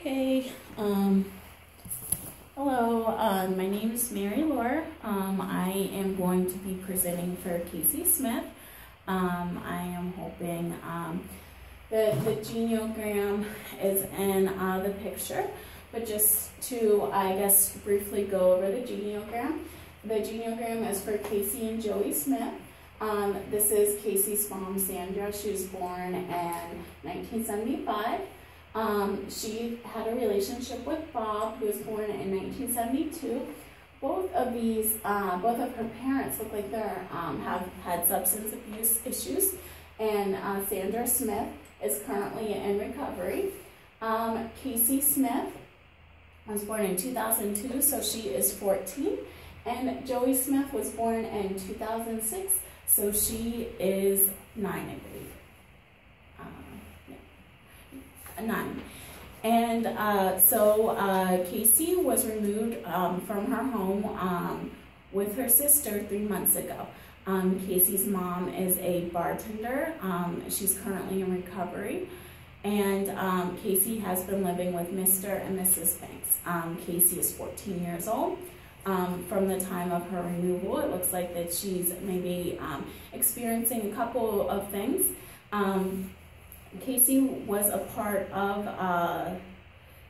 Okay, hello, my name is Mary Laura. I am going to be presenting for Casey Smith. I am hoping that the geniogram is in the picture, but just to, I guess, briefly go over the geniogram. The geniogram is for Casey and Joey Smith. This is Casey's mom, Sandra. She was born in 1975. She had a relationship with Bob, who was born in 1972. Both of her parents look like they have had substance abuse issues, and Sandra Smith is currently in recovery. Casey Smith was born in 2002, so she is 14, and Joey Smith was born in 2006, so she is 9, I believe. 9. And Casey was removed from her home with her sister 3 months ago. Casey's mom is a bartender. She's currently in recovery. And Casey has been living with Mr. and Mrs. Banks. Casey is 14 years old. From the time of her removal, it looks like that she's maybe experiencing a couple of things. Casey was a part of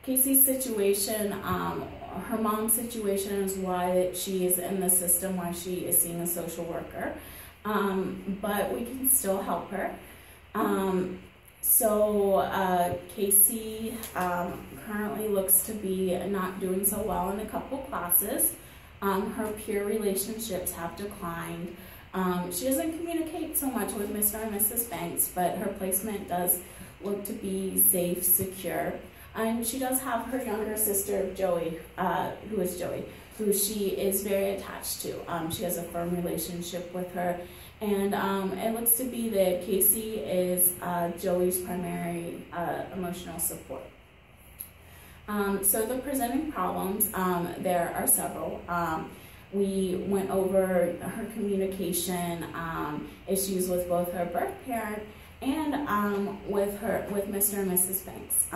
Casey's situation. Her mom's situation is why she is in the system, why she is seeing a social worker. But we can still help her. Casey currently looks to be not doing so well in a couple classes. Her peer relationships have declined. She doesn't communicate so much with Mr. and Mrs. Banks, but her placement does look to be safe, secure. And she does have her younger sister, Joey, who she is very attached to. She has a firm relationship with her. And it looks to be that Casey is Joey's primary emotional support. So the presenting problems, there are several. We went over her communication issues with both her birth parent and with Mr. and Mrs. Banks.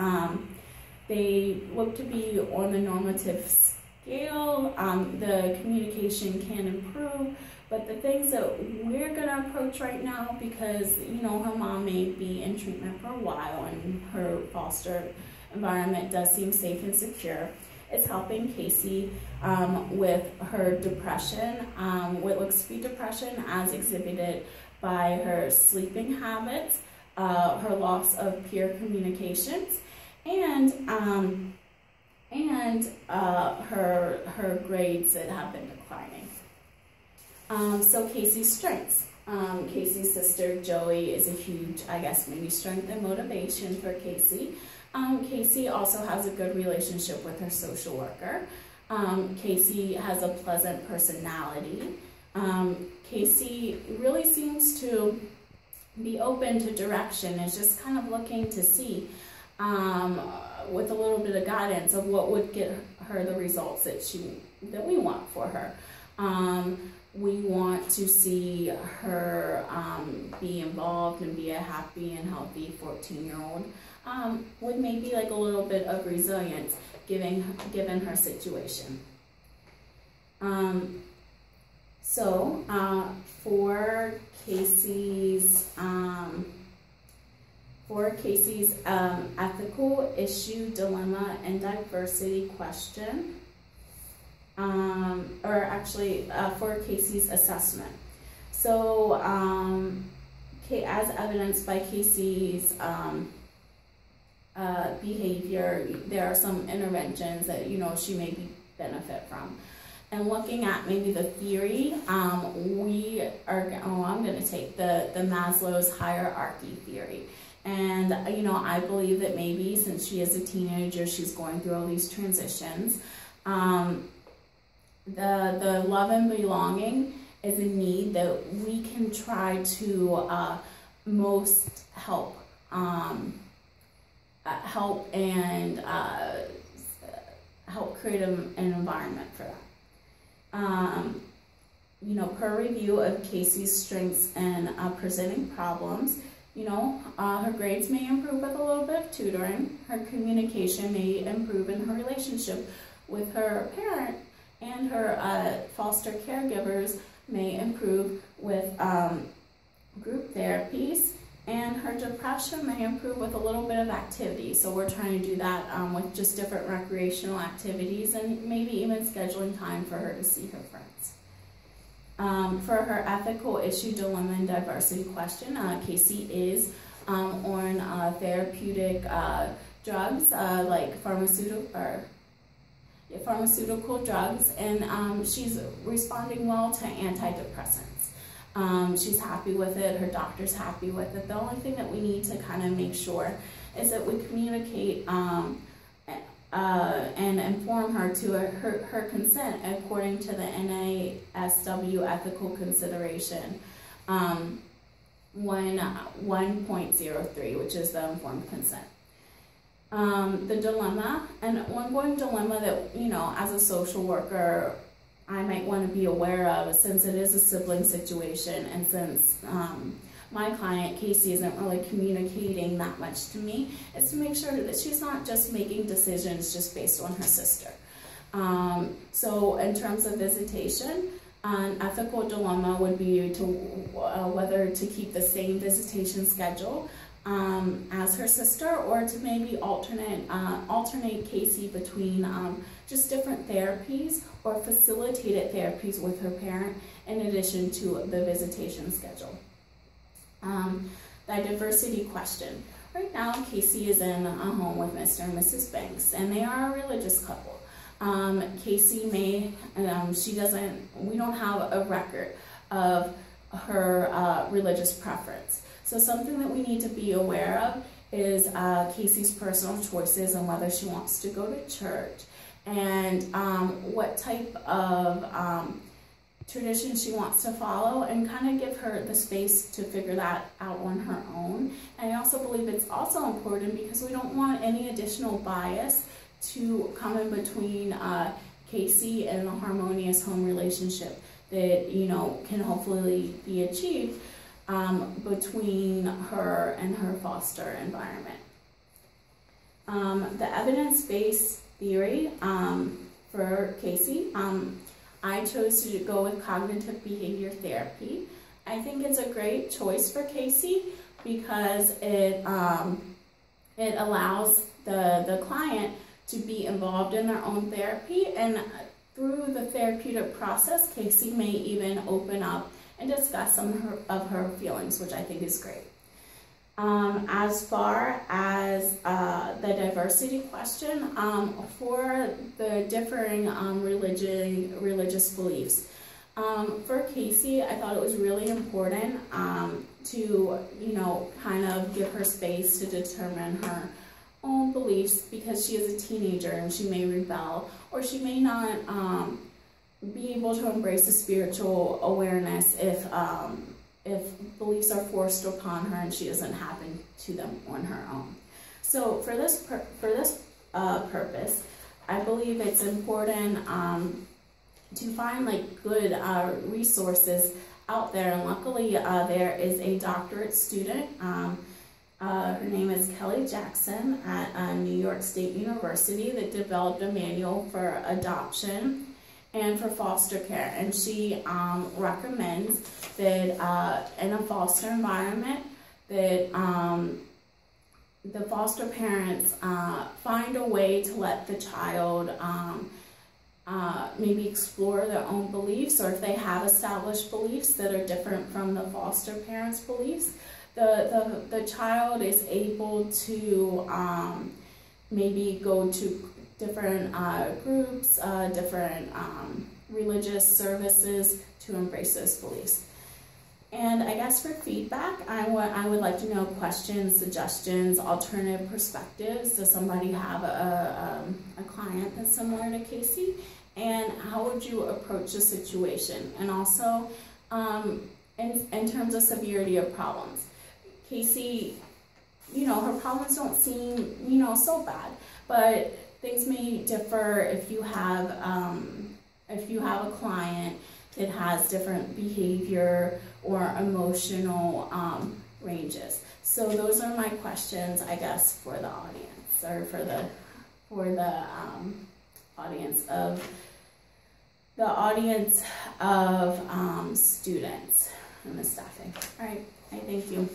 They look to be on the normative scale. The communication can improve, but the things that we're going to approach right now, because her mom may be in treatment for a while and her foster environment does seem safe and secure. It's helping Casey with her depression, what looks to be depression as exhibited by her sleeping habits, her loss of peer communications, and her grades that have been declining. So Casey's strengths. Casey's sister Joey is a huge, I guess, maybe strength and motivation for Casey. Casey also has a good relationship with her social worker. Casey has a pleasant personality. Casey really seems to be open to direction, is just kind of looking to see with a little bit of guidance of what would get her the results that we want for her. We want to see her be involved and be a happy and healthy 14-year-old with maybe like a little bit of resilience given her situation. For Casey's ethical issue, dilemma, and diversity question, for Casey's assessment. So, as evidenced by Casey's behavior, there are some interventions that she may benefit from. And looking at maybe the theory, I'm going to take the Maslow's hierarchy theory. And I believe that maybe since she is a teenager, she's going through all these transitions. The love and belonging is a need that we can try to most help create an environment for that. Per review of Casey's strengths and presenting problems, her grades may improve with a little bit of tutoring. Her communication may improve in her relationship with her parent, and her foster caregivers may improve with group therapies, and her depression may improve with a little bit of activity. So we're trying to do that with just different recreational activities, and maybe even scheduling time for her to see her friends. For her ethical issue, dilemma, and diversity question, Casey is on therapeutic drugs like pharmaceutical drugs, and she's responding well to antidepressants. She's happy with it, her doctor's happy with it. The only thing that we need to kind of make sure is that we communicate and inform her to her consent according to the NASW ethical consideration 1.03, which is the informed consent. The dilemma, an ongoing dilemma that, as a social worker, I might want to be aware of, since it is a sibling situation, and since my client, Casey, isn't really communicating that much to me, is to make sure that she's not just making decisions just based on her sister. So in terms of visitation, an ethical dilemma would be to whether to keep the same visitation schedule as her sister, or to maybe alternate Casey between just different therapies or facilitated therapies with her parent in addition to the visitation schedule. The diversity question. Right now, Casey is in a home with Mr. and Mrs. Banks, and they are a religious couple. Casey we don't have a record of her religious preference. So something that we need to be aware of is Casey's personal choices and whether she wants to go to church, and what type of tradition she wants to follow, and kind of give her the space to figure that out on her own. And I also believe it's also important because we don't want any additional bias to come in between Casey and the harmonious home relationship that can hopefully be achieved between her and her foster environment. The evidence-based theory for Casey, I chose to go with cognitive behavior therapy. I think it's a great choice for Casey because it allows the client to be involved in their own therapy, and through the therapeutic process, Casey may even open up and discuss some of her feelings, which I think is great. As far as the diversity question, for the differing religious beliefs, for Casey, I thought it was really important to, kind of give her space to determine her own beliefs, because she is a teenager and she may rebel, or she may not be able to embrace a spiritual awareness if beliefs are forced upon her and she doesn't happen to them on her own. So for this purpose, I believe it's important to find good resources out there. And luckily, there is a doctorate student. Her name is Kelly Jackson at New York State University that developed a manual for adoption and for foster care, and she recommends that in a foster environment that the foster parents find a way to let the child maybe explore their own beliefs, or if they have established beliefs that are different from the foster parents' beliefs, the child is able to maybe go to different groups, different religious services to embrace those beliefs. And I guess for feedback, I would like to know questions, suggestions, alternative perspectives. Does somebody have a client that's similar to Casey? And how would you approach the situation? And also, in terms of severity of problems. Casey, her problems don't seem, so bad, but things may differ if you have a client that has different behavior or emotional ranges. So those are my questions, I guess, for the audience, or for the audience of students and the staffing. All right, I thank you.